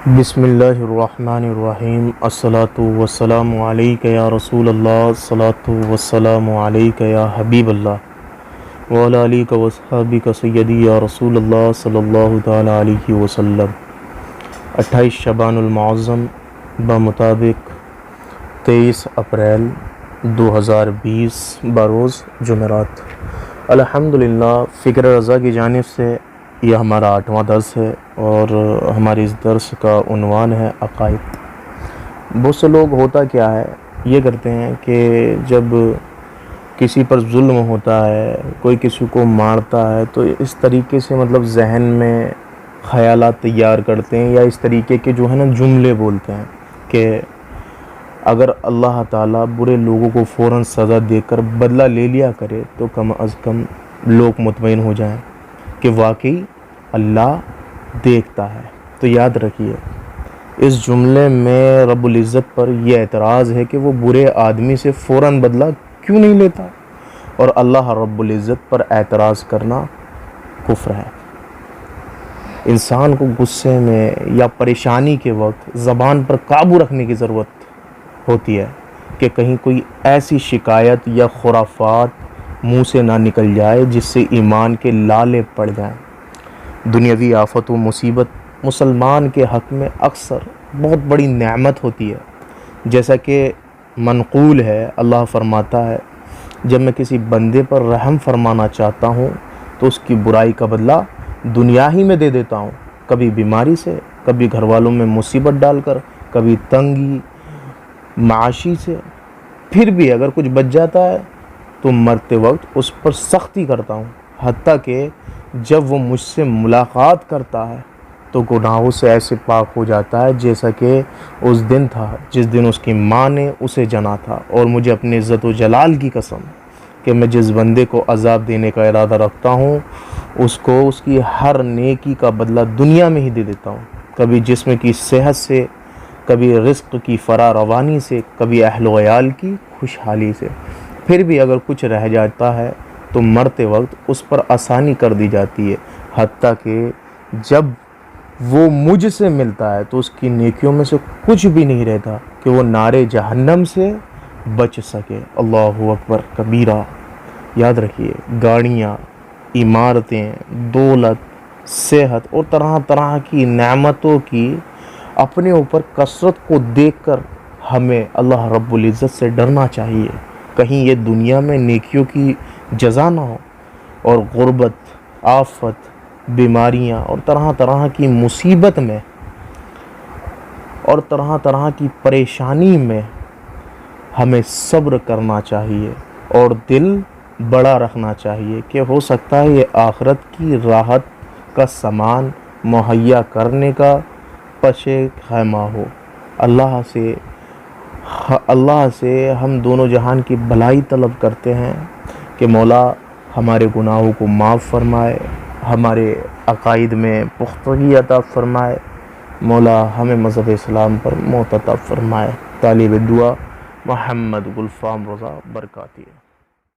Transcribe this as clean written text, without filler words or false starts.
بسم اللہ الرحمن الرحیم الصلاۃ والسلام علیک یا رسول اللہ الصلاۃ والسلام علیک یا حبیب اللہ وعلی آلک واصحابک سیدی یا رسول اللہ صلی اللہ تعالی علیہ وسلم۔ 28 شعبان المعظم بمطابق 23 اپریل 2020 بروز جمعرات۔ الحمدللہ فکر رضا کی جانب سے یہ ہمارا 8واں درس ہے اور ہمارے اس درس کا عنوان ہے عقائد۔ بہت سے لوگ ہوتا کیا ہے، یہ کرتے ہیں کہ جب کسی پر ظلم ہوتا ہے، کوئی کسی کو مارتا ہے تو اس طریقے سے ذہن میں خیالات تیار کرتے ہیں یا اس طریقے کے جو ہے نا جملے بولتے ہیں کہ اگر اللہ تعالیٰ برے لوگوں کو فوراً سزا دے کر بدلہ لے لیا کرے تو کم از کم لوگ مطمئن ہو جائیں کہ واقعی اللہ دیکھتا ہے۔ تو یاد رکھیے، اس جملے میں رب العزت پر یہ اعتراض ہے کہ وہ برے آدمی سے فوراً بدلہ کیوں نہیں لیتا، اور اللہ رب العزت پر اعتراض کرنا کفر ہے۔ انسان کو غصے میں یا پریشانی کے وقت زبان پر قابو رکھنے کی ضرورت ہوتی ہے کہ کہیں کوئی ایسی شکایت یا خرافات منہ سے نہ نکل جائے جس سے ایمان کے لالے پڑ جائیں۔ دنیاوی آفت و مصیبت مسلمان کے حق میں اکثر بہت بڑی نعمت ہوتی ہے، جیسا کہ منقول ہے، اللہ فرماتا ہے جب میں کسی بندے پر رحم فرمانا چاہتا ہوں تو اس کی برائی کا بدلہ دنیا ہی میں دے دیتا ہوں، کبھی بیماری سے، کبھی گھر والوں میں مصیبت ڈال کر، کبھی تنگی معاشی سے، پھر بھی اگر کچھ بچ جاتا ہے تو مرتے وقت اس پر سختی کرتا ہوں، حتیٰ کہ جب وہ مجھ سے ملاقات کرتا ہے تو گناہوں سے ایسے پاک ہو جاتا ہے جیسا کہ اس دن تھا جس دن اس کی ماں نے اسے جنا تھا۔ اور مجھے اپنے عزت و جلال کی قسم کہ میں جس بندے کو عذاب دینے کا ارادہ رکھتا ہوں اس کو اس کی ہر نیکی کا بدلہ دنیا میں ہی دے دیتا ہوں، کبھی جسم کی صحت سے، کبھی رزق کی فراروانی سے، کبھی اہل و عیال کی خوشحالی سے۔ پھر بھی اگر کچھ رہ جاتا ہے تو مرتے وقت اس پر آسانی کر دی جاتی ہے، حتیٰ کہ جب وہ مجھ سے ملتا ہے تو اس کی نیکیوں میں سے کچھ بھی نہیں رہتا کہ وہ نارے جہنم سے بچ سکے۔ اللہ اکبر کبیرہ۔ یاد رکھیے، گاڑیاں، عمارتیں، دولت، صحت اور طرح طرح کی نعمتوں کی اپنے اوپر کثرت کو دیکھ کر ہمیں اللہ رب العزت سے ڈرنا چاہیے، کہیں یہ دنیا میں نیکیوں کی جزا نہ ہو اور غربت، آفت، بیماریاں اور طرح طرح کی مصیبت میں اور طرح طرح کی پریشانی میں ہمیں صبر کرنا چاہیے اور دل بڑا رکھنا چاہیے کہ ہو سکتا ہے یہ آخرت کی راحت کا سامان مہیا کرنے کا پشے خیمہ ہو۔ اللہ سے ہم دونوں جہان کی بھلائی طلب کرتے ہیں کہ مولا ہمارے گناہوں کو معاف فرمائے، ہمارے عقائد میں پختگی عطا فرمائے، مولا ہمیں مذہب اسلام پر موت عطا فرمائے۔ طالب دعا محمد گلفام رضا برکاتی۔